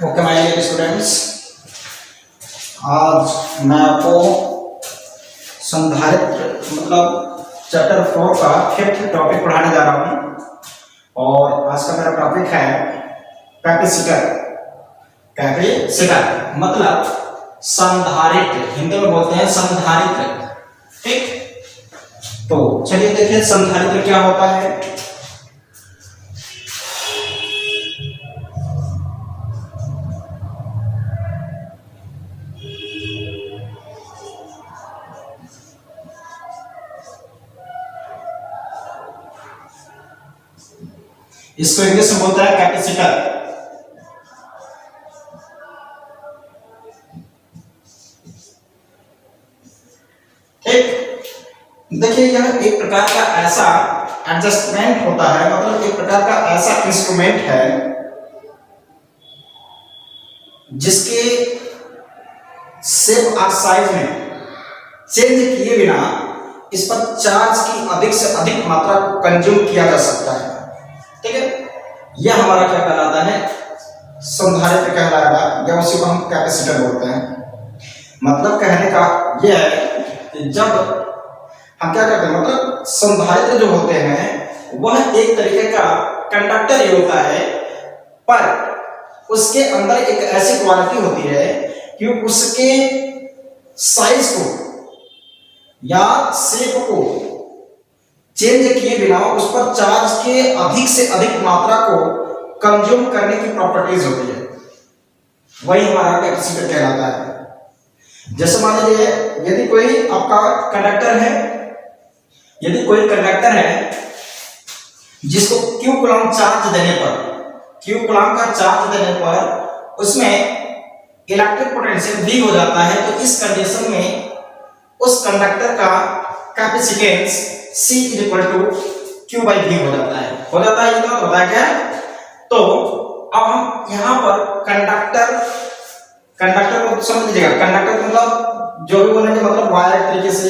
Okay my dear students, आज मैं आपको संधारित्र मतलब चैप्टर 4 का 5th टॉपिक पढ़ाने जा रहा हूँ। और आज का मेरा टॉपिक है कैपेसिटर। कैपेसिटर मतलब संधारित्र, हिंदी में बोलते हैं संधारित्र। ठीक, तो चलिए देखिए संधारित्र क्या होता है। इसको इंग्लिश में बोलता है कैपेसिटर। ठीक, देखिए यह एक प्रकार का ऐसा एडजस्टमेंट होता है, मतलब एक प्रकार का ऐसा इंस्ट्रूमेंट है जिसके शेप और साइज में चेंज किए बिना इस पर चार्ज की अधिक से अधिक मात्रा को कंज्यूम किया जा सकता है। ठीक है, यह हमारा क्या कहलाता है, संधारित्र कहलाएगा, या उसी को हम कैपेसिटर बोलते हैं। मतलब कहने का यह है कि जब हम क्या करते हैं, मतलब संधारित्र जो होते हैं वह एक तरीके का कंडक्टर ही होता है, पर उसके अंदर एक ऐसी क्वालिटी होती है कि उसके साइज को या शेप को चेंज किए बिना उस पर चार्ज के अधिक से अधिक मात्रा को कंज्यूम करने की प्रॉपर्टीज होती है, वही हमारा कैपेसिटर कहलाता है। जैसे मान लीजिए यदि कोई आपका कंडक्टर है, यदि कोई कंडक्टर है जिसको Q कूलम चार्ज देने पर, Q कूलम का चार्ज देने पर उसमें इलेक्ट्रिक पोटेंशियल V हो जाता है, तो इस कंडीशन में उस कंडक्टर का capacitance C equal to Q by V हो जाता है। ये बात होता है क्या? तो अब हम यहाँ पर कंडक्टर को समझ लीजिएगा। कंडक्टर मतलब जो भी बोलेंगे, मतलब वायर तरीके से,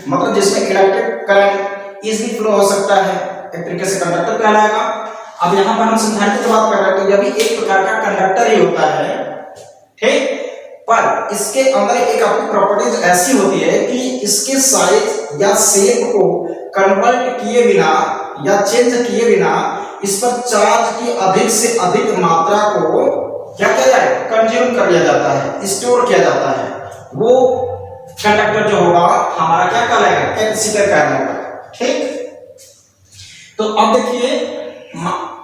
मतलब जिसमें इलेक्ट्रिक करंट इजीली फ्लो हो सकता है, एक तरीके से कंडक्टर कहलाएगा। अब यहाँ पर हम संधारित्र की बात कर रहे हैं, तो यह भी एक प्रकार का कंडक्टर ही होता है। ठीक, पर इसके अंदर एक आपकी प्रॉपर्टीज ऐसी होती है कि इसके साइज या शेप को कन्वर्ट किए बिना या चेंज किए बिना इस पर चार्ज की अधिक से अधिक मात्रा को क्या किया जाए, कंज्यूम कर लिया जाता है, स्टोर किया जाता है। वो कंडक्टर जो होगा हमारा क्या कहलाएगा, कैपेसिटर कहलाएगा। ठीक, तो अब देखिए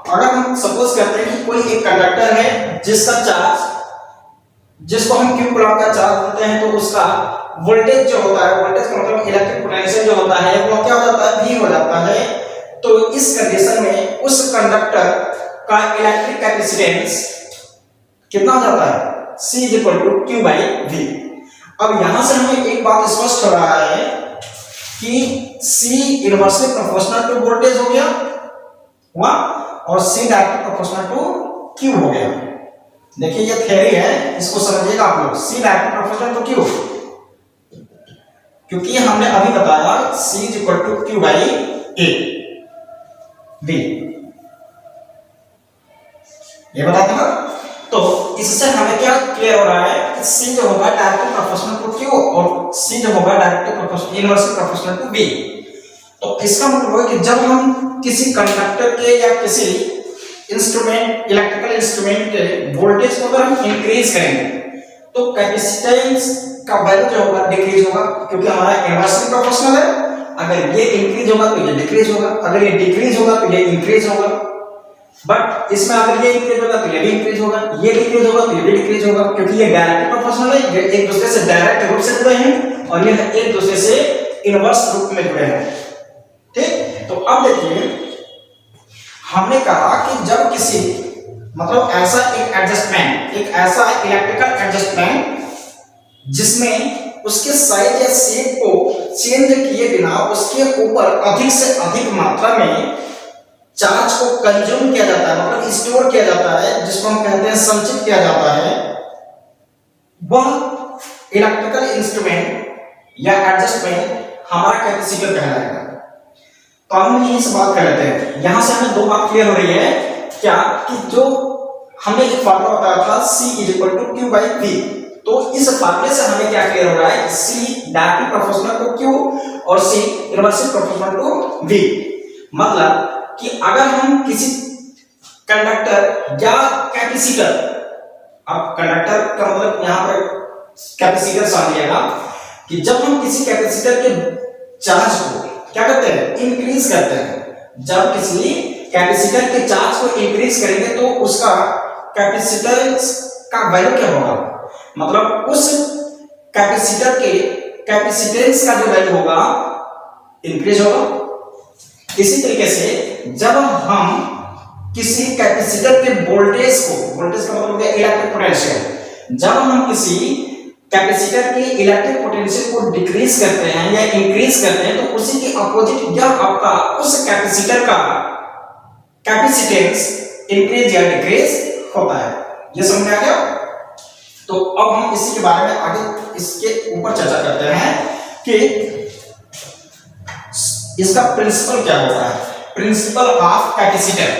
अगर हम सपोज करते हैं कि कोई एक कंडक्टर है जिसका चार्ज, जिसको हम Q कूलम का चार्ज देते हैं, तो उसका वोल्टेज जो होता है, वोल्टेज का मतलब इलेक्ट्रिक पोटेंशियल जो होता है वो क्या हो जाता है, V हो जाता है। तो इस कंडीशन में उस कंडक्टर का इलेक्ट्रिक कैपेसिटेंस कितना हो जाता है, C equal to Q by V। अब यहां से हमें एक बात स्पष्ट हो रहा है कि C inversely proportional to voltage हो गया हुआ और C directly proportional to Q हो गया। देखिए ये थ्योरी है, इसको समझिएगा आप लोग। C directly proportional to Q, क्योंकि हमने अभी बताया C equal to Q by A B, ये बताया था। तो इससे हमें क्या क्लियर हो रहा है कि C जो होगा डायरेक्टली प्रोपोर्शनल टू Q और C जो होगा directly proportional, inversely proportional to B। तो इसका मतलब है कि जब हम किसी कंडक्टर के या किसी इंस्ट्रूमेंट, इलेक्ट्रिकल इंस्ट्रूमेंट के वोल्टेज को अगर हम इंक्रीज करेंगे तो कैपेसिटेंस का वैल्यू जो होगा डिक्रीज होगा, क्योंकि हमारा इनवर्सली प्रोपोर्शनल है। अगर ये इंक्रीज होगा तो ये डिक्रीज होगा, अगर ये डिक्रीज होगा तो ये इंक्रीज होगा। बट इसमें अगर ये इंक्रीज होगा तो ये भी इंक्रीज होगा, ये डिक्रीज होगा तो ये भी डिक्रीज होगा, क्योंकि ये डायरेक्ट प्रोपोर्शनल है, ये एक दूसरे से डायरेक्ट रूप से जुड़े हैं और ये एक दूसरे से इनवर्स रूप में जुड़े हैं। ठीक, तो अब देखिए हमने कहा कि जब किसी मतलब ऐसा एक एडजस्टमेंट, एक ऐसा इलेक्ट्रिकल एडजस्टमेंट जिसमें उसके साइज या शेप को चेंज किए बिना उसके ऊपर अधिक से अधिक मात्रा में चार्ज को कंज्यूम किया जाता है, मतलब स्टोर किया जाता है, जिसको हम कहते हैं संचित किया जाता है, वह इलेक्ट्रिकल इंस्ट्रूमेंट या एडजस्टमेंट हमारा कैपेसिटर कहलाएगा। तो हम यही से बात कर लेते हैं। यहां से हमें दो बात क्लियर हो रही है क्या, कि जो हमने एक फॉर्मूला बताया था C is equal to Q by V। तो इस फॉर्मूले से हमें क्या क्लियर हो रहा है, C directly proportional to Q और C inversely proportional to V। मतलब कि अगर हम किसी कंडक्टर या कैपेसिटर, अब कंडक्टर का मतलब यहां पर कैपेसिटर समझिएगा कि जब हम किसी कैपेसिटर के चार्ज को क्या करते हैं, इंक्रीज करते हैं। जब किसी कैपेसिटर के चार्ज को इंक्रीज करेंगे तो उसका कैपेसिटेंस का वैल्यू क्या होगा, मतलब उस कैपेसिटर के कैपेसिटेंस का जो वैल्यू होगा इंक्रीज होगा। इसी तरीके से जब हम किसी कैपेसिटर के वोल्टेज को, वोल्टेज का मतलब है इलेक्ट्रिक पोटेंशियल, जब हम किसी कैपेसिटर के इलेक्ट्रिक पोटेंशियल को डिक्रीज करते हैं या इंक्रीज करते हैं तो उसी के अपोजिट यह आपका उस कैपेसिटर का कैपेसिटेंस इंक्रीज या डिक्रीज होता है। ये समझ में आ गया? तो अब हम इसी के बारे में आगे इसके ऊपर चर्चा करते हैं कि इसका प्रिंसिपल क्या होता है, प्रिंसिपल ऑफ कैपेसिटर।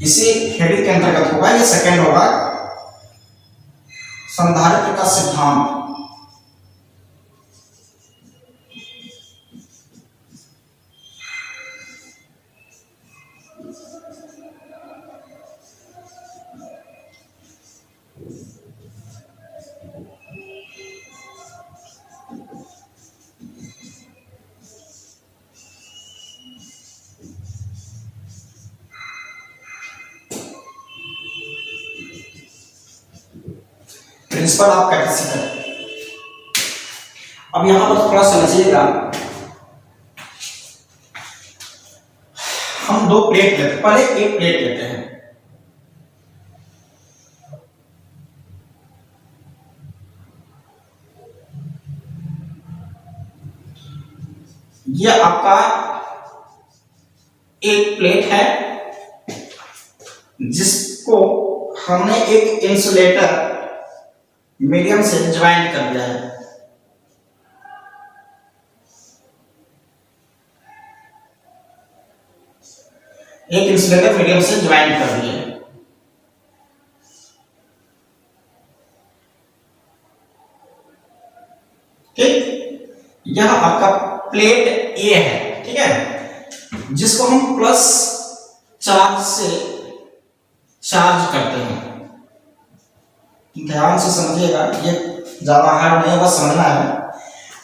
इसी हेडिंग के अंतर्गत होगा, ये सेकंड होगा, संधारित्र का सिद्धांत। Principle of capacitor. अब यहां पर थोड़ा समझिएगा, हम दो प्लेट लेते, पहले एक प्लेट लेते हैं, यह आपका एक प्लेट है जिसको हमने एक इंसुलेटर मीडियम से ज्वाइन कर दिया है। एक इंसुलेटर मीडियम से ज्वाइन कर दिया है। ठीक, यह आपका प्लेट ए है, ठीक है, जिसको हम प्लस चार्ज से चार्ज करते हैं। ध्यान से समझिएगा, ये ज्यादा हार्ड नहीं, बस समझना है।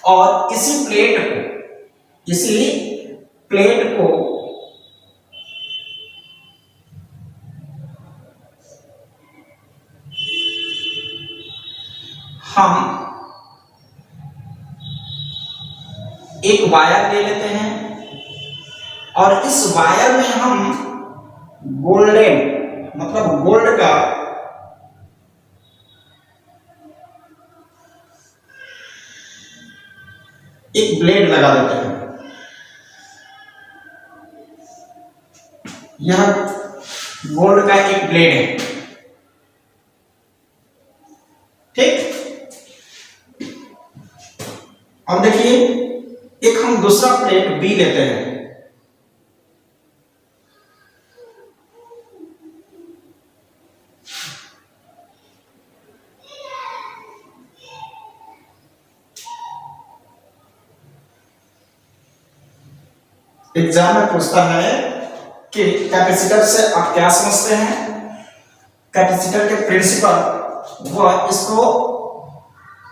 और इसी प्लेट को हम एक वायर ले लेते हैं और इस वायर में हम गोल्डन, मतलब गोल्ड का एक ब्लेड लगा देते हैं। यह गोल्ड का एक ब्लेड है, ठीक। अब देखिए, एक हम दूसरा प्लेट बी लेते हैं, एग्जाम में पूछता है कि कैपेसिटर से आप क्या समझते हैं, कैपेसिटर के प्रिंसिपल वह इसको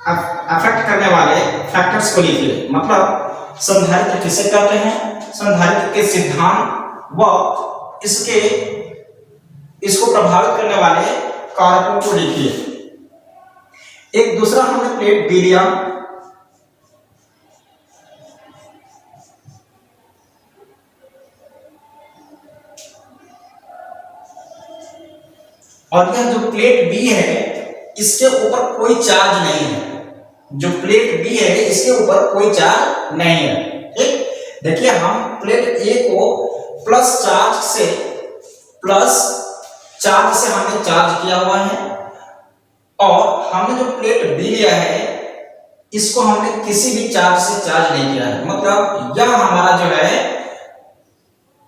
अफेक्ट करने वाले फैक्टर्स को लिखिए। मतलब संधारित्र किसे कहते हैं, संधारित्र के सिद्धांत व इसको प्रभावित करने वाले कारकों को लिखिए। एक दूसरा हमने प्लेट बी लिया, और यह जो प्लेट बी है इसके ऊपर कोई चार्ज नहीं है। जो प्लेट बी है इसके ऊपर कोई चार्ज नहीं है, ठीक। देखिए, हम प्लेट ए को प्लस चार्ज से हमने चार्ज किया हुआ है, और हमने जो प्लेट बी लिया है इसको हमने किसी भी चार्ज से चार्ज नहीं किया है, मतलब यह हमारा जो है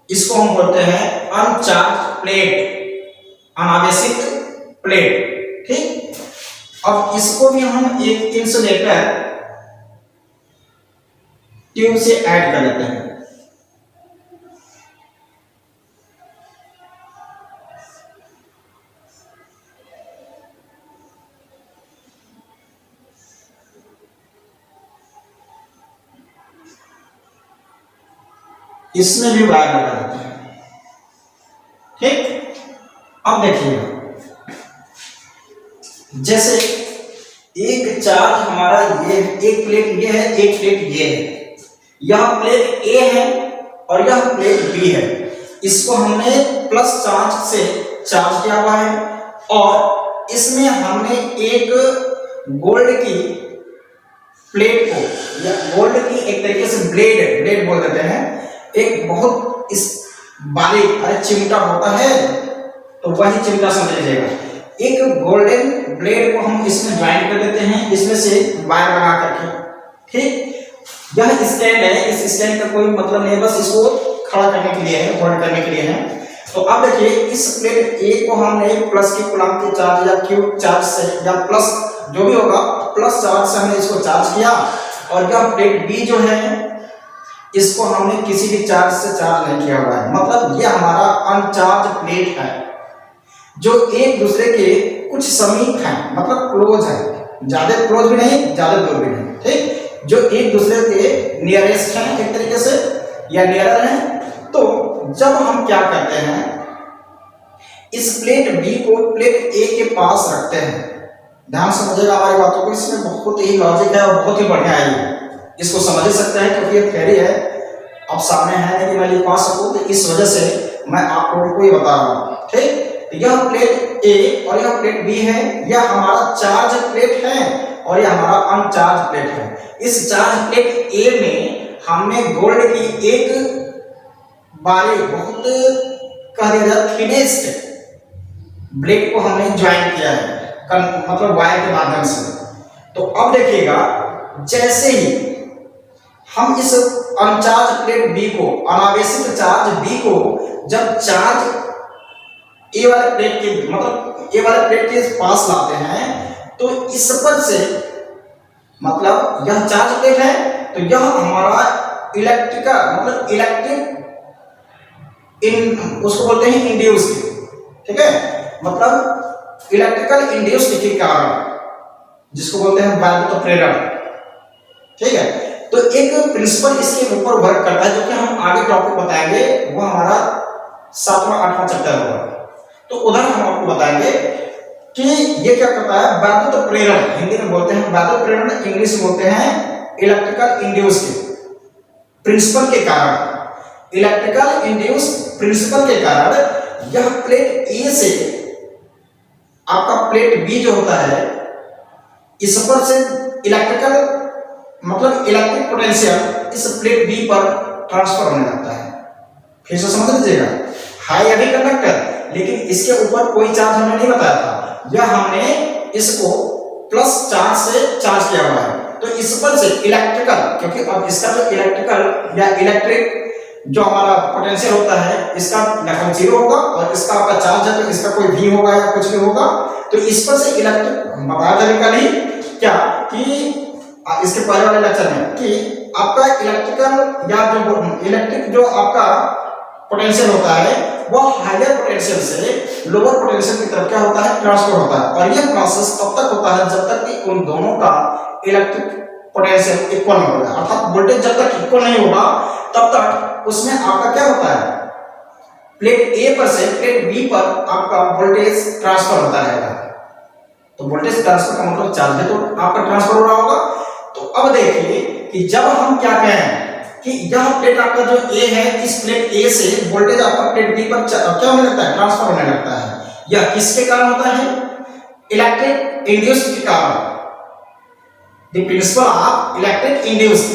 इसको हम बोलते हैं अनचार्ज प्लेट, अनावेशित प्लेट। ठीक, अब इसको भी हम एक इंसुलेटर ट्यूब से ऐड कर लेते हैं। इसमें भी वायर लगा देते हैं। ठीक, अब देखिएगा, जैसे एक चार्ज हमारा ये, एक प्लेट ये है, एक प्लेट ये है, यह प्लेट ए है और यह प्लेट बी है। इसको हमने प्लस चार्ज से चार्ज किया हुआ है और इसमें हमने एक गोल्ड की प्लेट को, या गोल्ड की एक तरीके से ब्लेड बोल देते हैं, एक बहुत इस बारीक, अरे चिमटा होता है तो वही चिमटा समझ लीजिएगा, एक गोल्डन ब्लेड को हम इसमें ज्वाइन कर देते हैं, इसमें से वायर लगा करके। ठीक, यह स्टैंड है, इस स्टैंड का कोई मतलब नहीं है, बस इसको खड़ा करने के लिए है, होल्ड करने के लिए है। तो अब देखिए, इस प्लेट ए को हमने प्लस की कूलम्ब के चार्ज या क्यू चार्ज से, या प्लस जो भी होगा, प्लस चार्ज से हमने इसको चार्ज किया, और यह प्लेट बी जो है इसको हमने किसी भी चार्ज से चार्ज नहीं किया हुआ है, मतलब यह हमारा अनचार्ज प्लेट है जो एक दूसरे के कुछ समीप है, मतलब क्लोज है, ज्यादा क्लोज भी नहीं, ज्यादा दूर भी नहीं। ठीक, जो एक दूसरे के नियरेस्ट हैं एक तरीके से, या नियरर हैं। तो जब हम क्या करते हैं, इस प्लेट बी को प्लेट ए के पास रखते हैं, ध्यान समझिएगा हमारी बातों को, इसमें बहुत ही लॉजिक है और बहुत ही बढ़िया है, इसको समझ ही सकते हैं क्योंकि ये थ्योरी है, अब सामने है नहीं कि मैं लिखवा सकूं, तो इस वजह से मैं आप लोगों को ये बता रहा हूं। ठीक, यह प्लेट ए और यह प्लेट बी है, यह हमारा चार्ज प्लेट है और यह हमारा अनचार्ज प्लेट है। इस चार्ज प्लेट ए में हमने गोल्ड की एक बारीक, बहुत कह दिया जाए थिनेस्ट ब्लेड को हमने ज्वाइन किया है, मतलब वायर के माध्यम से। तो अब देखिएगा, जैसे ही हम इस अनचार्ज प्लेट बी को, अनावेशित चार्ज बी को जब चार्ज ए वाले प्लेट के, मतलब ए वाले प्लेट के पास लाते हैं, तो इस पर से, मतलब यह चार्ज प्लेट है, तो यह हमारा इलेक्ट्रिकल, मतलब इलेक्ट्रिक उसको बोलते हैं इंड्यूस। ठीक है, मतलब इलेक्ट्रिकल इंड्यूस के कारण, जिसको बोलते हैं वैद्युत प्रेरण। ठीक है, तो एक प्रिंसिपल इसके ऊपर वर्क करता है, जो कि हम आगे टॉपिक बताएंगे, वो हमारा 7वां 8वां चैप्टर होगा, तो उधर हम आपको बताएंगे कि ये क्या करता है, वैद्युत प्रेरण, हिंदी में बोलते हैं वैद्युत प्रेरण, इंग्लिश में बोलते हैं इलेक्ट्रिकल इंड्यूस प्रिंसिपल के कारण, इलेक्ट्रिकल इंड्यूस प्रिंसिपल के कारण यह प्लेट ए से आपका प्लेट बी जो होता है, इस पर से इलेक्ट्रिकल, मतलब इलेक्ट्रिक पोटेंशियल इस प्लेट बी पर ट्रांसफर होने लगता है। फिर से समझ लीजिएगा, हाई हैवी कंडक्टर, लेकिन इसके ऊपर कोई चार्ज हमने नहीं बताया था, यह हमने इसको प्लस चार्ज से चार्ज किया हुआ है, तो इस पर से इलेक्ट्रिकल, क्योंकि अब इसका जो इलेक्ट्रिकल या इलेक्ट्रिक जो हमारा पोटेंशियल होता है, इसका लगभग 0 होगा, और इसका आपका चार्ज है तो इसका कोई v होगा या कुछ भी होगा, तो इस पर से इलेक्ट्रिक बताया तरीका नहीं क्या कि इसके पहले वाले लेक्चर में कि आपका इलेक्ट्रिकल या जो इलेक्ट्रिक जो आपका पोटेंशियल होता है, वह हायर पोटेंशियल से लोअर पोटेंशियल की तरफ क्या होता है, ट्रांसफर होता है, और यह प्रोसेस तब तक होता है जब तक कि उन दोनों का इलेक्ट्रिक पोटेंशियल इक्वल न हो जाए, अर्थात वोल्टेज जब तक इक्वल नहीं होगा तब तक उसमें आपका क्या होता है, प्लेट ए पर से प्लेट बी पर आपका वोल्टेज ट्रांसफर होता रहेगा। तो वोल्टेज ट्रांसफर का मतलब चार्ज है तो आपका ट्रांसफर हो रहा होगा। तो अब देखिए कि जब हम क्या कहें कि यह प्लेट आपका जो ए है, इस प्लेट ए से वोल्टेज आपका प्लेट बी पर क्या होने लगता है, ट्रांसफर होने लगता है। यह किसके कारण होता है, इलेक्ट्रिक इंड्यूस के कारण, the principle of electric induce,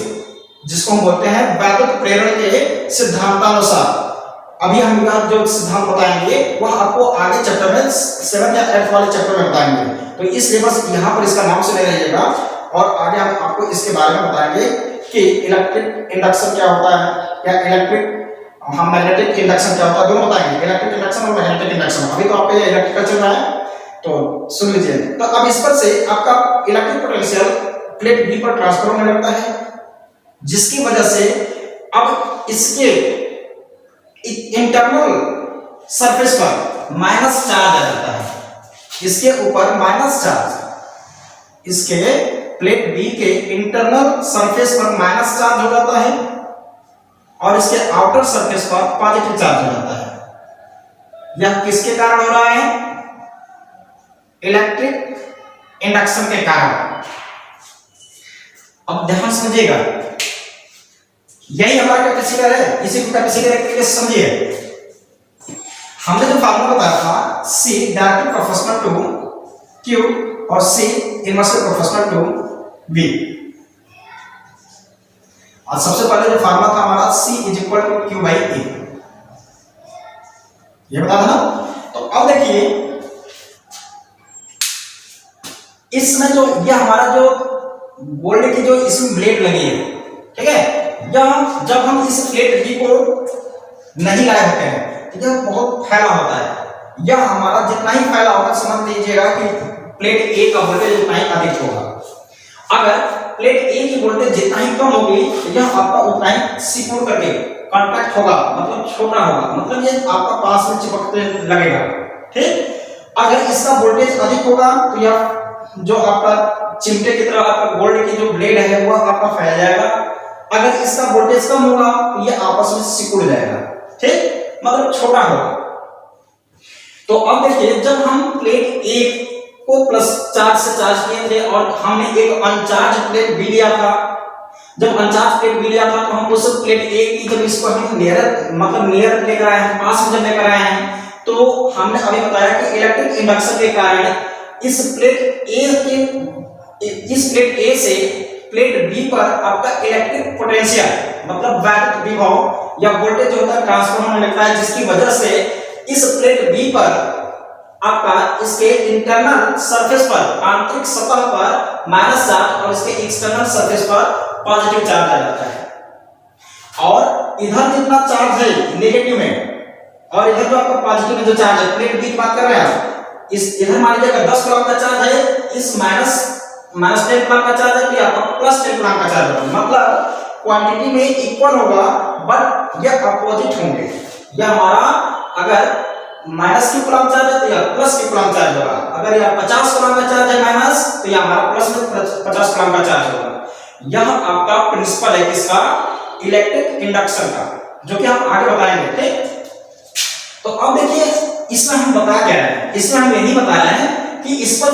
जिसको हम बोलते हैं वैद्युत प्रेरण के सिद्धांतानुसार। अभी हम यह जो सिद्धांत बताएंगे वह आपको आगे चैप्टर में 7 या 8 वाले चैप्टर में बताएंगे, तो इसलिए बस यहाँ पर इसका नाम से ले रहिएगा, और आगे हम आपको इसके बारे में बताएंगे कि इलेक्ट्रिक इंडक्शन क्या होता है या हम मैग्नेटिक इंडक्शन क्या होता है, दोनों बताएंगे, इलेक्ट्रिक इंडक्शन और मैग्नेटिक इंडक्शन। अभी तो आपका ये इलेक्ट्रिकल चल रहा है तो सुन लीजिए। तो अब इस पर से आपका इलेक्ट्रिक पोटेंशियल प्लेट बी पर ट्रांसफर होने लगता है, जिसकी वजह से अब इसके इंटरनल सरफेस पर माइनस चार्ज आ जाता है, इसके ऊपर माइनस चार्ज, इसके प्लेट बी के इंटरनल सरफेस पर माइनस चार्ज हो जाता है और इसके आउटर सरफेस पर पॉजिटिव चार्ज हो जाता है। यह किसके कारण हो रहा है? इलेक्ट्रिक इंडक्शन के कारण। अब ध्यान समझिएगा, यही हमारा कैपेसिटर है, इसी को कैपेसिटर एक तरीके से समझिए। हमने जो फार्मूला बताया था C directly proportional to Q और C inversely proportional to V। और सबसे पहले जो फार्मूला था हमारा C is equal to Q by A, ये बता था ना। तो अब देखिए इसमें जो ये हमारा जो गोल्ड की जो इसमें ब्लेड लगी है, ठीक है, जब हम इस प्लेट बी को नहीं लाए होते हैं तो यह बहुत फैला होता है। यह हमारा जितना ही फैला होगा, समझ लीजिएगा कि प्लेट ए का वोल्टेज उतना ही अधिक होगा। अगर प्लेट ए की वोल्टेज जितना ही कम होगी तो यह आपका उतना ही सिकुड़ करके कॉन्टैक्ट होगा, मतलब छोटा होगा, मतलब ये आपका पास में चिपकते लगेगा, ठीक। अगर इसका वोल्टेज अधिक होगा तो यह जो आपका चिमटे की तरह आपका गोल्ड की जो ब्लेड है वह आपका फैल जाएगा। अगर इसका वोल्टेज कम होगा तो ये आपस में सिकुड़ जाएगा, ठीक, मतलब छोटा होगा। तो अब देखिए जब हम प्लेट ए को प्लस चार्ज से चार्ज किए थे और हमने एक अनचार्ज प्लेट बी लिया था, जब अनचार्ज प्लेट बी लिया था तो हम उस प्लेट ए की जब इसको हम नियर लेकर आए हैं, पास में जब लेकर आए हैं, तो हमने अभी बताया कि इलेक्ट्रिक इंडक्शन के कारण इस प्लेट ए से प्लेट बी पर आपका इलेक्ट्रिक पोटेंशियल मतलब वैद्युत विभव या वोल्टेज जो होता है ट्रांसफर होने लगता है, जिसकी वजह से इस प्लेट बी पर आपका इसके इंटरनल सरफेस पर, आंतरिक सतह पर माइनस चार्ज और इसके एक्सटर्नल सरफेस पर पॉजिटिव चार्ज आ जाता है। और इधर जितना चार्ज है नेगेटिव में और इधर जो आपका पॉजिटिव में जो चार्ज है, प्लेट बी की बात कर रहे हैं आप, इस इधर मान लीजिए 10 कूलम का चार्ज है, इस माइनस 10 कूलम का चार्ज है, तो आपका प्लस 10 कूलम का चार्ज होगा, मतलब क्वांटिटी में इक्वल होगा बट ये अपोजिट होंगे। यह हमारा अगर माइनस की कूलम चार्ज है तो यह प्लस की कूलम चार्ज होगा, अगर यह 50 कूलम का चार्ज है माइनस तो यह हमारा प्लस में 50 कूलम का चार्ज होगा। यह आपका प्रिंसिपल है किसका? इलेक्ट्रिक इंडक्शन का, जो कि हम आगे बताएंगे, ठीक। तो अब देखिए इसमें हम बता क्या रहे हैं, इसमें हम यही बता रहे हैं कि इस पर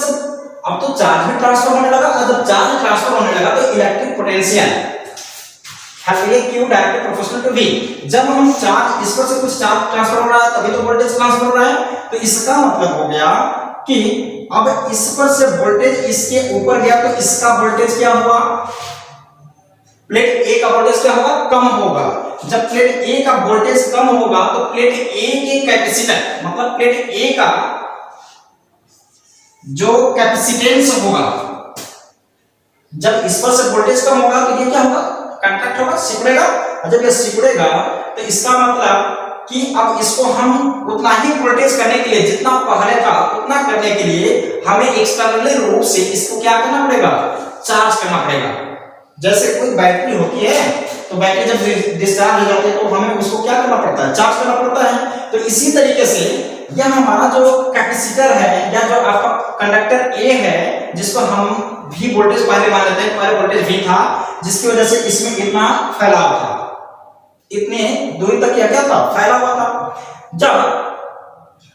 अब तो चार्ज भी ट्रांसफर होने लगा, और जब चार्ज ट्रांसफर होने लगा तो electric potential Q directly proportional to V। जब हम चार्ज इस पर से कुछ चार्ज ट्रांसफर हो रहा है तभी तो वोल्टेज ट्रांसफर हो रहा है, तो इसका मतलब हो गया कि अब इस पर से वोल्टेज इसके ऊपर गया तो इसका वोल्टेज क्या हुआ? प्लेट ए का वोल्टेज क्या होगा? कम होगा। जब प्लेट ए का वोल्टेज कम होगा तो प्लेट ए के कैपेसिटर मतलब प्लेट ए का जो कैपेसिटेंस होगा, जब इस पर से वोल्टेज कम होगा तो ये क्या होगा? कंडक्ट होगा, सिकुड़ेगा। और जब ये सिकुड़ेगा तो इसका मतलब कि अब इसको हम उतना ही वोल्टेज करने के लिए जितना पहले था उतना करने के लिए हमें एक्सटर्नली रूप से इसको क्या करना पड़ेगा? चार्ज करना पड़ेगा। जैसे कोई बैटरी होती है तो बैटरी जब डिस्चार्ज हो जाती है तो हमें उसको क्या करना पड़ता है? चार्ज करना पड़ता है। तो इसी तरीके से यह हमारा जो कैपेसिटर है या जो आपका कंडक्टर ए है, जिसको हम V वोल्टेज पहले मान लेते हैं, पहले वोल्टेज V था, जिसकी वजह से इसमें इतना फैलाव था, इतने दूरी तक क्या था? फैला हुआ था। जब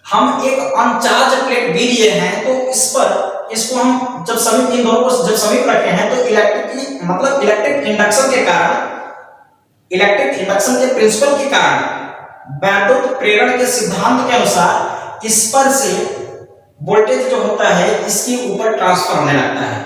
हम एक अनचार्ज प्लेट B लिए हैं तो इस पर इसको हम जब समीप इन दोनों को जब समीप रखे हैं तो इलेक्ट्रिक इंडक्शन के कारण, इलेक्ट्रिक इंडक्शन के प्रिंसिपल के कारण, वैद्युत प्रेरण के सिद्धांत के अनुसार इस पर से वोल्टेज जो होता है इसके ऊपर ट्रांसफर होने लगता है।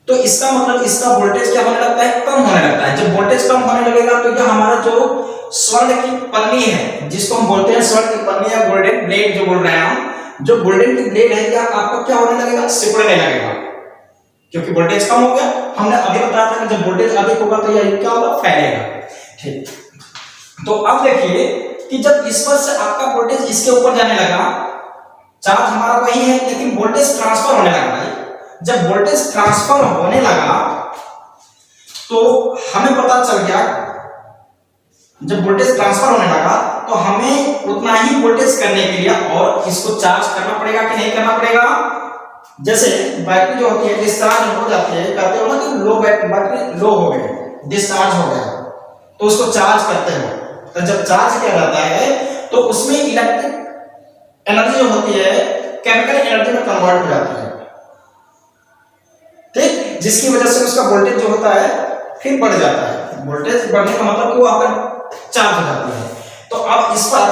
तो इसका मतलब इसका वोल्टेज क्या होने लगता है? कम होने लगता है। जब वोल्टेज कम होने लगेगा तो यह हमारा जो स्वर्ण की पन्नी है, जिसको हम बोलते हैं स्वर्ण की पन्नी या गोल्डन ब्लेड जो बोल रहे हैं हम, जो गोल्डन की ब्लेड है, यह आपको क्या होने लगेगा? सिकुड़ने लगेगा। क्योंकि वोल्टेज कम हो गया। हमने अभी बताया था कि जब वोल्टेज अधिक होगा तो यह क्या होगा, फैलेगा। ठीक, तो अब देखिए कि जब इस पर से आपका वोल्टेज इसके ऊपर जाने लगा, चार्ज हमारा वही है लेकिन वोल्टेज ट्रांसफर होने लगा भाई। जब वोल्टेज ट्रांसफर होने लगा तो हमें पता चल गया, जब वोल्टेज ट्रांसफर होने लगा तो हमें उतना ही वोल्टेज करने के लिए और इसको चार्ज करना पड़ेगा कि नहीं करना पड़ेगा। जैसे बैटरी जो होती है डिस्चार्ज हो जाती है, कहते हो ना कि लो बैटरी लो हो गई, डिस्चार्ज हो गया, तो उसको चार्ज करते हो। तो जब चार्ज किया जाता है तो उसमें इलेक्ट्रिक एनर्जी जो होती है केमिकल एनर्जी में कन्वर्ट हो जाती है, ठीक, जिसकी वजह से उसका वोल्टेज जो होता है फिर बढ़ जाता है। वोल्टेज बढ़ने का मतलब कि वो आपका चार्ज हो जाती है। तो अब इस पर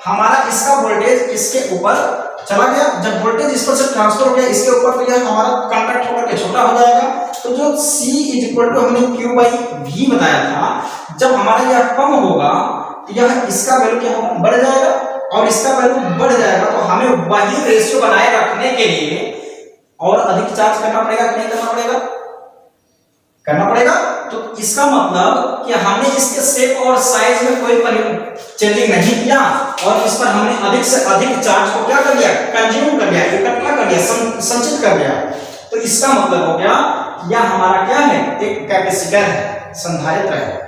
हमारा इसका वोल्टेज इसके ऊपर चला गया, जब वोल्टेज इस पर से ट्रांसफर हो गया इसके ऊपर तो यह हमारा कांटेक्ट होकर के छोटा हो जाएगा। तो जो C = हमने Q/V बताया था, जब हमारा यह कम होगा तो यह इसका वैल्यू क्या होगा, बढ़ जाएगा, और इसका वैल्यू बढ़ जाएगा तो हमें वही रेशियो बनाए रखने के लिए और अधिक चार्ज करना पड़ेगा कि नहीं करना पड़ेगा, करना पड़ेगा। तो इसका मतलब कि हमने इसके शेप और साइज में कोई चेंजिंग नहीं किया और इस पर हमने अधिक से अधिक चार्ज को क्या कर लिया, कंज्यूम कर लिया, इकट्ठा कर लिया, संचित कर लिया। तो इसका मतलब हो गया यह हमारा क्या है, एक कैपेसिटर है, संधारित्र है।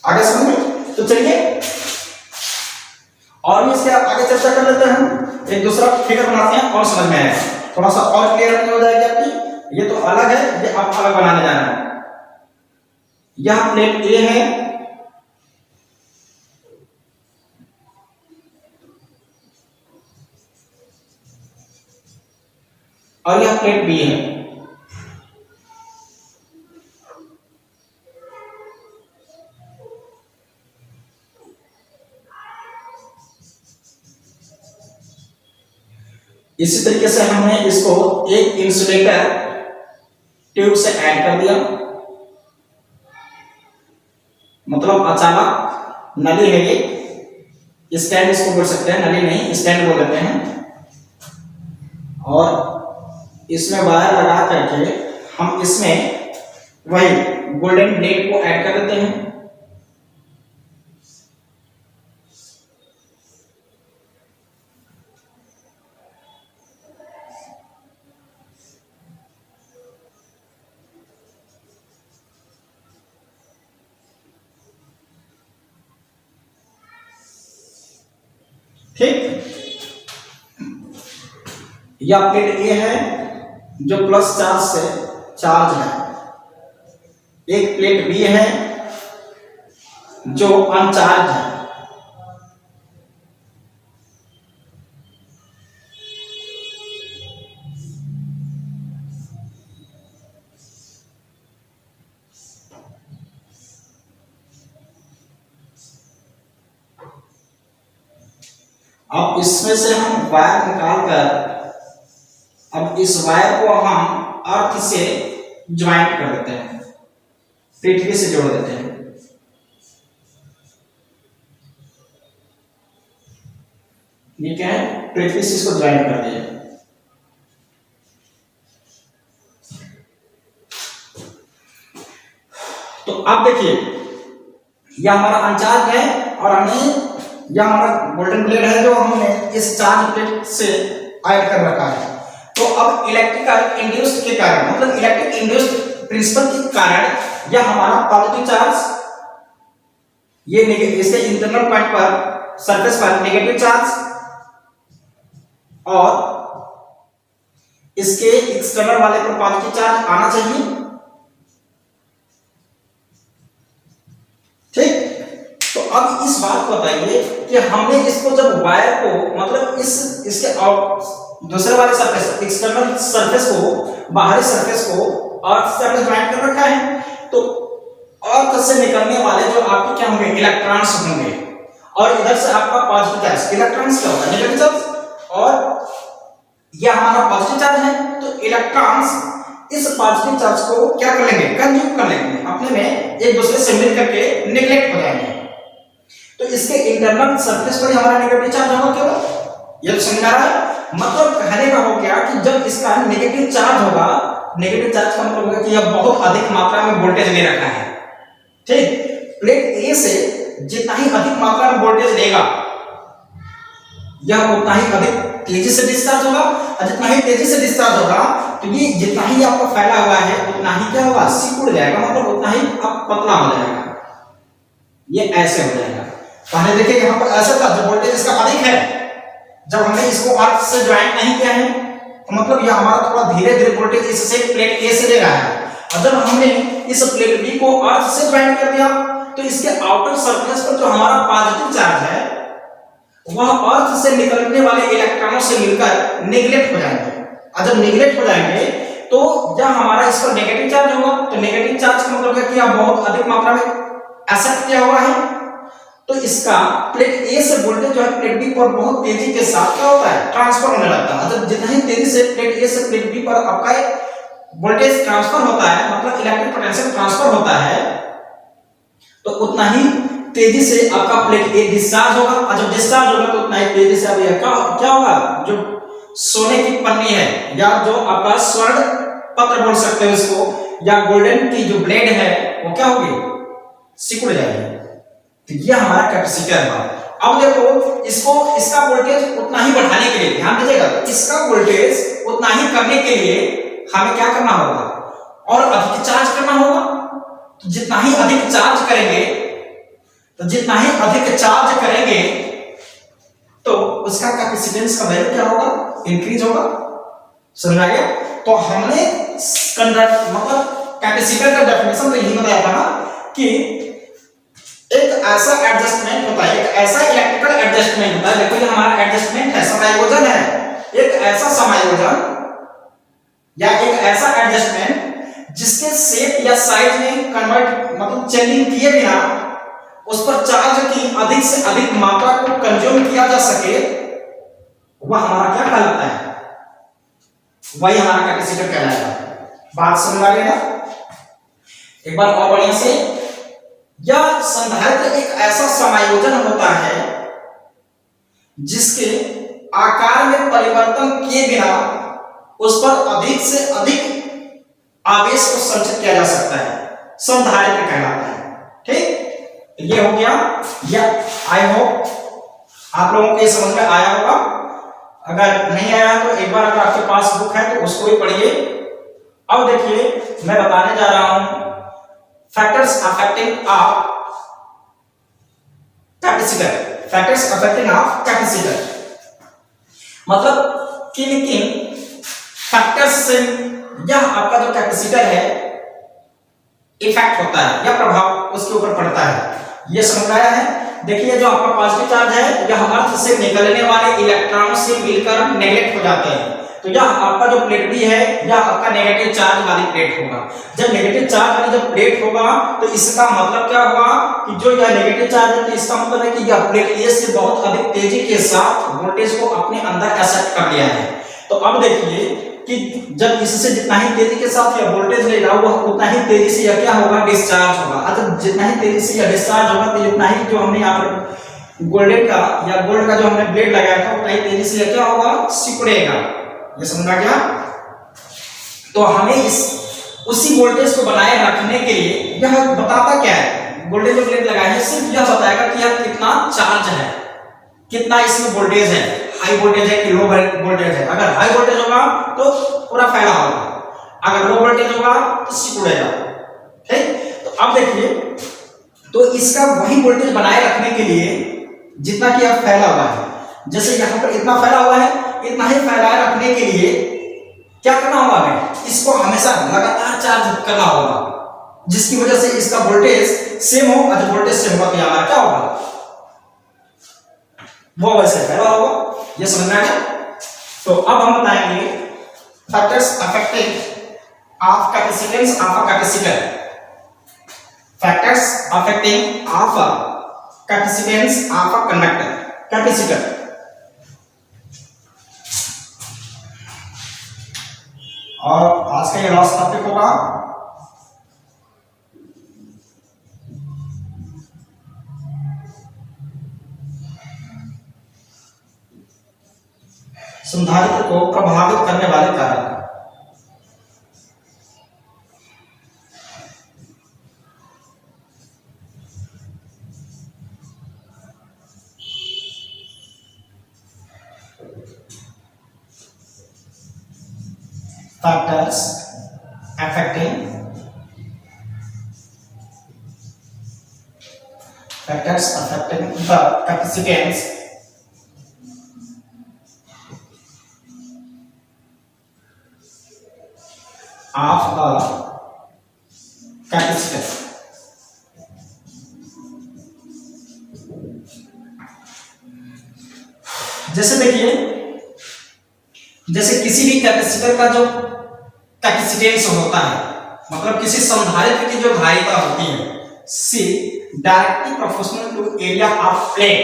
आगे समझ में? तो चलिए और भी इसके आगे चर्चा कर लेते हैं। हम एक दूसरा फिगर बनाते हैं और समझ में आएगा, थोड़ा सा और क्लियर हो जाएगी आपकी। ये तो अलग है, ये आप अलग बनाने जाना है। यह प्लेट ए है, और यह प्लेट बी है। इसी तरीके से हमने इसको एक इंसुलेटर ट्यूब से ऐड कर दिया, मतलब अचानक नली है ये, स्टैंड इसको बोल सकते हैं, नली नहीं स्टैंड बोल देते हैं। और इसमें वायर लगा करके हम इसमें वही गोल्डन ब्लेड को ऐड कर देते हैं। ठीक, यह प्लेट ए है जो प्लस चार्ज से चार्ज है, एक प्लेट बी है जो अनचार्ज है। अब इसमें से हम वायर निकाल कर अब इस वायर को हम अर्थ से ज्वाइंट कर देते हैं, पृथ्वी से जोड़ देते हैं। ये क्या है, पृथ्वी से इसको ज्वाइंट कर दिया। तो अब देखिए यह हमारा अनचार्ज है और हमें यह हमारा गोल्डन प्लेट है जो हमने इस चार्ज प्लेट से ऐड कर रखा है। तो अब इलेक्ट्रिकल इंड्यूस्ड के कारण, मतलब इलेक्ट्रिक इंड्यूस्ड प्रिंसिपल के कारण यह हमारा पॉजिटिव चार्ज, ये इसके इंटरनल पॉइंट पर सरफेस पर नेगेटिव चार्ज और इसके एक्सटर्नल वाले पर पॉजिटिव चार्ज आना चाहिए। ठीक, तो अब इस बात को बताइए कि हमने इसको जब वायर को, मतलब इसके दूसरे वाले सरफेस, एक्सटर्नल सरफेस को, बाहरी सरफेस को अर्थ से हमने ज्वाइन कर रखा है, तो अर्थ से निकलने वाले जो आपके क्या होंगे, इलेक्ट्रॉन्स होंगे, और इधर से आपका पॉजिटिव चार्ज, इलेक्ट्रॉन्स क्या होता है, नेगेटिव चार्ज, और यह हमारा पॉजिटिव चार्ज है। तो इलेक्ट्रॉन्स इस पॉजिटिव चार्ज को क्या कर लेंगे, कंज्यूम कर लेंगे, अपने में एक दूसरे से मिल करके नेग्लेक्ट हो जाएंगे। तो इसके इंटरनल सरफेस पर हमारा नेगेटिव चार्ज होगा केवल, ये तो समझ आ रहा है। मतलब कहने का हो गया कि जब इसका नेगेटिव चार्ज होगा नेगेटिव चार्ज का मतलब होगा कि यह बहुत अधिक मात्रा में वोल्टेज ले रखा है। ठीक, प्लेट ए से जितना ही अधिक मात्रा में वोल्टेज लेगा यह उतना ही अधिक तेजी से डिस्चार्ज होगा, और जितना ही तेजी से डिस्चार्ज होगा तो ये जितना ही आपका फैला हुआ है उतना ही क्या होगा, सिकुड़ जाएगा, मतलब उतना ही आप पतला हो जाएगा, ये ऐसे हो जाएगा। पहले देखिए यहाँ पर ऐसा था, जब वोल्टेज इसका अधिक है, जब हमने इसको अर्थ से ज्वाइन नहीं किया है तो मतलब यह हमारा थोड़ा धीरे धीरे वोल्टेज इससे प्लेट ए से ले रहा है, और जब हमने इस प्लेट बी को अर्थ से ज्वाइन कर दिया तो इसके आउटर सरफेस पर जो हमारा पॉजिटिव चार्ज है वह अर्थ से निकलने वाले इलेक्ट्रॉनों से मिलकर नेगलेक्ट हो जाएंगे, और जब नेगलेक्ट हो जाएंगे तो जब हमारा इस पर नेगेटिव चार्ज होगा तो नेगेटिव चार्ज का मतलब है कि यह बहुत अधिक मात्रा में एक्सेप्ट किया हुआ है, तो इसका प्लेट ए से वोल्टेज जो है प्लेट बी पर बहुत तेजी के साथ क्या होता है, ट्रांसफर होने लगता है। जब जितना ही तेजी से प्लेट ए से प्लेट बी पर आपका वोल्टेज ट्रांसफर होता है, मतलब इलेक्ट्रिक पोटेंशियल ट्रांसफर होता है, तो उतना ही तेजी से आपका प्लेट ए डिस्चार्ज होगा, और जब डिस्चार्ज होगा तो उतना ही तेजी से अब यह क्या होगा, जो सोने की पन्नी है या जो आपका स्वर्ण पत्र बोल सकते हो इसको, या गोल्डन की जो ब्लेड है वो क्या होगी, सिकुड़ जाएगी। तो यह हमारा कैपेसिटर है। अब देखो इसका वोल्टेज उतना ही बढ़ाने के लिए, ध्यान दीजिएगा, इसका वोल्टेज उतना ही करने के लिए हमें क्या करना होगा, और अधिक चार्ज करना होगा। तो जितना ही अधिक चार्ज करेंगे तो उसका कैपेसिटेंस का वैल्यू क्या होगा, इंक्रीज होगा। समझ आ गया? तो हमने मतलब कैपेसिटर का डेफिनेशन तो यही बताया था ना कि एक ऐसा एडजस्टमेंट होता है, एक ऐसा इलेक्ट्रिकल एडजस्टमेंट होता है, देखो ये हमारा एडजस्टमेंट है, समायोजन है, एक ऐसा समायोजन या एक ऐसा एडजस्टमेंट जिसके शेप या साइज में कन्वर्ट मतलब चेंजिंग किए बिना उस पर चार्ज की अधिक से अधिक मात्रा को कंज्यूम किया जा सके, वह हमारा क्या कहलाता है, वही हमारा कैपेसिटर कहलाएगा। बात समझ आ गई ना? एक बार और बढ़िया से, यह संधारित्र एक ऐसा समायोजन होता है जिसके आकार में परिवर्तन किए बिना उस पर अधिक से अधिक आवेश को संचित किया जा सकता है, संधारित्र कहलाता है। ठीक, ये हो गया। या आई होप आप लोगों को ये समझ में आया होगा। अगर नहीं आया तो एक बार अगर आपके पास बुक है तो उसको भी पढ़िए। अब देखिए मैं बताने जा रहा हूं factors affecting of capacitor. Factors affecting of capacitor मतलब किन किन फैक्टर्स से यह आपका जो कैपेसिटर है इफेक्ट होता है या प्रभाव उसके ऊपर पड़ता है, ये समझ आया है। देखिए जो आपका पॉजिटिव चार्ज है यह अर्थ से निकलने वाले इलेक्ट्रॉन से मिलकर नेगलेक्ट हो जाते हैं, तो यह आपका जो प्लेट बी है यह आपका नेगेटिव चार्ज वाली प्लेट होगा। जब नेगेटिव चार्ज वाली जब प्लेट होगा तो इसका मतलब क्या हुआ कि जो यह नेगेटिव चार्ज है तो इसका मतलब है कि यह प्लेट ए से बहुत अधिक तेजी के साथ वोल्टेज को अपने अंदर एक्सेप्ट कर लिया है। तो अब देखिए कि जब इससे जितना ही तेजी के साथ यह वोल्टेज लेगा वह उतना ही तेजी से यह क्या होगा, डिस्चार्ज होगा। अच्छा, जितना ही तेजी से यह डिस्चार्ज होगा तो उतना ही जो हमने यहाँ पर गोल्डन का या गोल्ड का जो हमने ब्लेड लगाया था उतना ही तेजी से यह क्या होगा, सिकुड़ेगा। ये समझा गया? तो हमें उसी वोल्टेज को बनाए रखने के लिए यह बताता क्या है, गोल्डन जो ब्लेड लगाया है सिर्फ यह बताएगा कि यह कितना चार्ज है, कितना इसमें वोल्टेज है, हाई वोल्टेज है कि लो वोल्टेज है। अगर हाई वोल्टेज होगा तो पूरा फैला होगा, अगर लो वोल्टेज होगा तो सिकुड़ेगा। ठीक, तो अब देखिए तो इसका वही वोल्टेज बनाए रखने के लिए जितना कि अब फैला हुआ है, जैसे यहाँ पर इतना फैला हुआ है, इतना ही फैलाए रखने के लिए क्या करना होगा, हमें इसको हमेशा लगातार चार्ज करना होगा, जिसकी वजह से इसका वोल्टेज सेम हो। और वोल्टेज सेम होगा तो हमारा क्या होगा, वो वैसे फैला होगा। ये समझना है? तो अब हम बताएंगे factors affecting of capacitance of a capacitor. Factors affecting of capacitance of a conductor, capacitor. और आज का ये लास्ट टॉपिक होगा। संधारित्र को प्रभावित करने वाले कारक। factors affecting the capacitance of a capacitor. जैसे देखिए, जैसे किसी भी कैपेसिटर का जो कैपेसिटेंस होता है, मतलब किसी संधारित्र की जो धारिता होती है, C directly proportional to area of plate,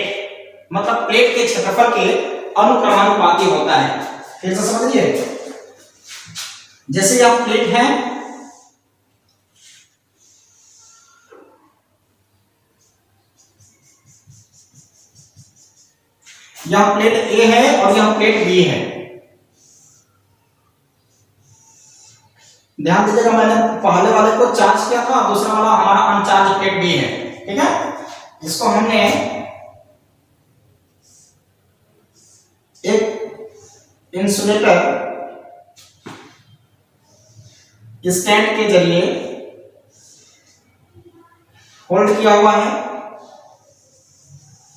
मतलब प्लेट के क्षेत्रफल के अनुक्रमानुपाती होता है। फिर से समझिए, जैसे यह प्लेट है, यह प्लेट ए है और यह प्लेट बी है। ध्यान दीजिएगा, मैंने पहले वाले को चार्ज किया था, दूसरा वाला हमारा अनचार्ज प्लेट बी है, ठीक है। इसको हमने एक इंसुलेटर स्टैंड के जरिए होल्ड किया हुआ है,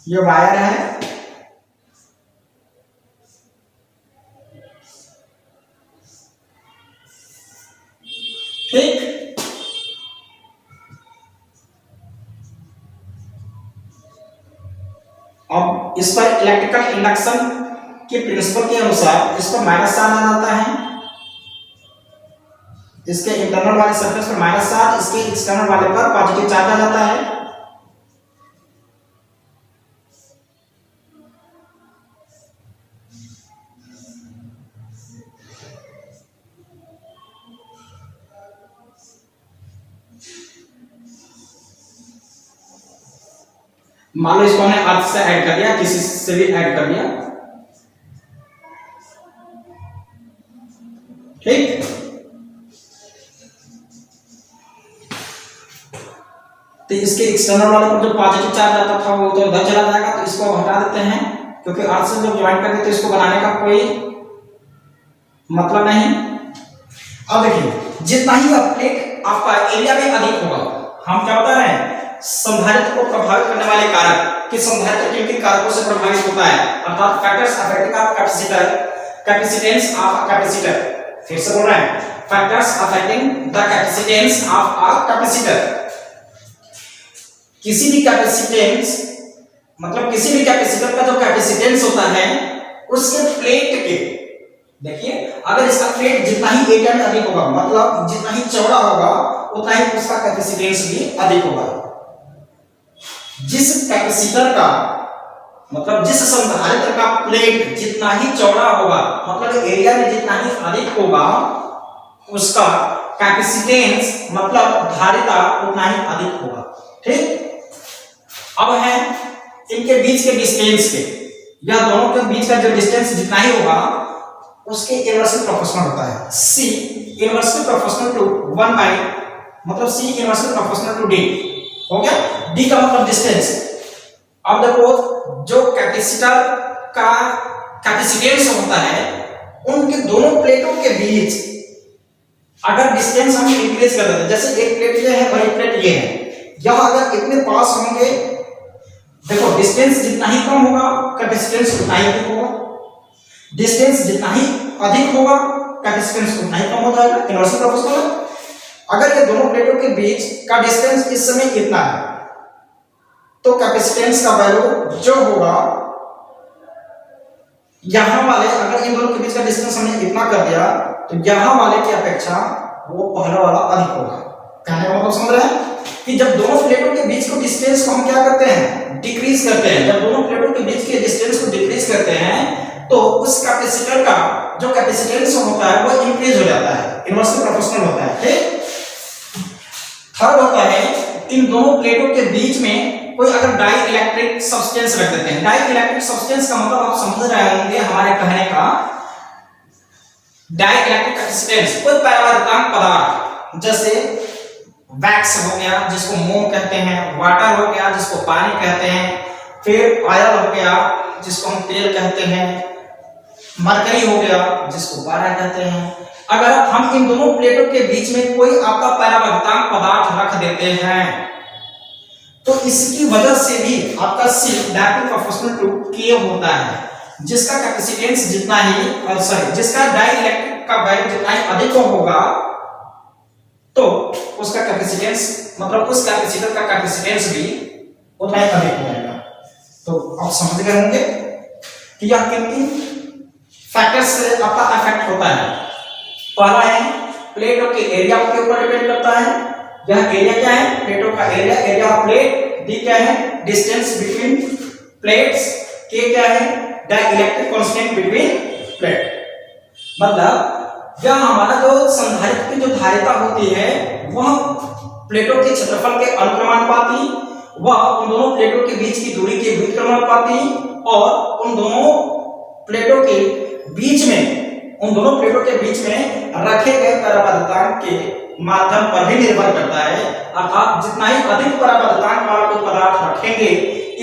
ये वायर है, ठीक। अब इस पर इलेक्ट्रिकल इंडक्शन के प्रिंसिपल के अनुसार इस पर माइनस चार्ज आ जाता है, इसके इंटरनल वाले सरफेस पर माइनस चार्ज, इसके एक्सटर्नल वाले पर पॉजिटिव चार्ज आ जाता है। मान लो इसको हमने अर्थ से ऐड कर दिया, किसी से भी ऐड कर दिया, ठीक। तो इसके एक्सटर्नल वाले पर जो पॉजिटिव चार्ज आता था वो तो उधर चला जाएगा, तो इसको हटा देते हैं, क्योंकि अर्थ से जब ज्वाइन कर देते तो इसको बनाने का कोई मतलब नहीं। अब देखिए, जितना ही प्लेट आपका एरिया में अधिक होगा, हम क्या बता रहे हैं, संधारित्र को प्रभावित करने वाले कारक, कि संधारित्र किन किन कारकों से प्रभावित होता है, अर्थात factors affecting of capacitor, capacitance of capacitor. फिर से बोल रहे हैं, factors affecting the capacitance of a capacitor. किसी भी कैपेसिटेंस, मतलब किसी भी कैपेसिटर का जो कैपेसिटेंस होता है उसके प्लेट के, देखिए अगर इसका प्लेट जितना ही एरिया में अधिक होगा, मतलब जितना ही चौड़ा होगा उतना ही उसका कैपेसिटेंस भी अधिक होगा। जिस कैपेसिटर का, मतलब जिस संधारित्र का प्लेट जितना ही चौड़ा होगा, मतलब एरिया में जितना ही अधिक होगा, उसका कैपेसिटेंस मतलब धारिता उतना ही अधिक होगा, ठीक। अब है इनके बीच के डिस्टेंस के, या दोनों के बीच का जो डिस्टेंस जितना ही होगा उसके इनवर्सली प्रोपोर्शनल होता है। C inversely proportional to 1 by, मतलब C inversely proportional to D हो गया। D का मतलब डिस्टेंस। अब देखो, जो कैपेसिटर का कैपेसिटेंस होता है उनके दोनों प्लेटों के बीच अगर डिस्टेंस हम इंक्रीज कर देते हैं, जैसे एक प्लेट ये है और एक प्लेट ये है, यह अगर इतने पास होंगे, देखो डिस्टेंस जितना ही कम होगा कैपेसिटेंस उतना ही अधिक होगा, डिस्टेंस जितना ही अधिक होगा कैपेसिटेंस उतना ही कम हो जाएगा, इनवर्सली प्रोपोर्शनल। अगर ये दोनों प्लेटों के बीच का डिस्टेंस इस समय इतना है तो कैपेसिटेंस का वैल्यू जो होगा, यहां वाले, अगर इन दोनों के बीच का डिस्टेंस हमने इतना कर दिया तो यहां वाले की अपेक्षा वो पहला वाला अधिक होगा। कहने का मतलब समझ रहे हैं कि जब दोनों प्लेटों के बीच को डिस्टेंस को हम क्या करते हैं, डिक्रीज करते हैं। जब दोनों प्लेटों के बीच के डिस्टेंस को डिक्रीज करते हैं तो उस कैपेसिटर का जो कैपेसिटेंस होता है वो इंक्रीज हो जाता है, इनवर्सली प्रोपोर्शनल होता है, ठीक। थर्ड होता है, इन दोनों प्लेटों के बीच में कोई अगर डाई इलेक्ट्रिक सब्सटेंस रख देते हैं। डाई इलेक्ट्रिक सब्सटेंस का मतलब आप समझ रहे होंगे हमारे कहने का, डाई इलेक्ट्रिक कैपेसिटेंस कोई परावर्तक पदार्थ, जैसे वैक्स हो गया जिसको मोम कहते हैं, वाटर हो गया जिसको पानी कहते हैं, फिर ऑयल हो गया जिसको हम तेल कहते हैं, मरकरी हो गया जिसको पारा कहते हैं, अगर हम इन दोनों प्लेटों के बीच में कोई आपका परावर्तक पदार्थ रख देते हैं तो इसकी वजह से भी आपका C directly proportional to K होता है, जिसका कैपेसिटेंस जितना ही जिसका डाइइलेक्ट्रिक का वैल्यू जितना ही अधिक होगा तो उसका कैपेसिटेंस मतलब उस कैपेसिटर का कैपेसिटेंस भी उतना ही अधिक हो जाएगा। तो आप समझ गए होंगे कि यह किन किन फैक्टर्स से आपका इफेक्ट होता है। पहला है प्लेटों के एरिया के ऊपर डिपेंड करता है। यह एरिया क्या है? प्लेटों का एरिया ऑफ प्लेट। डी क्या है? Distance between plates. के क्या है? Dielectric constant between plate. मतलब यह हमारा जो संधारित्र की जो धारिता होती है वह प्लेटों के क्षेत्रफल के अनुक्रमानुपाती, वह उन दोनों प्लेटों के बीच की दूरी के व्युत्क्रमानुपाती और उन दोनों प्लेटों के बीच में रखे गए परावर्तक के माध्यम पर भी निर्भर करता है। अर्थात जितना ही अधिक परावर्तक वाला कोई पदार्थ रखेंगे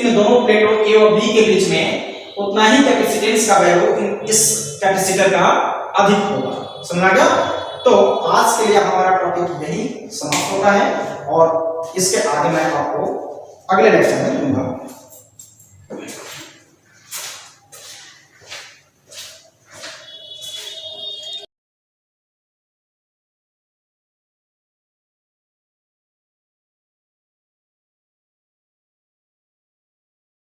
इन दोनों प्लेटों A और B के बीच में, उतना ही कैपेसिटेंस का वैल्यू इस कैपेसिटर का अधिक होगा। समझा गया? तो आज के लिए हमारा टॉपिक यही समाप्त होता है और इसके आगे मैं आपको अगले लेक्चर में दूंगा।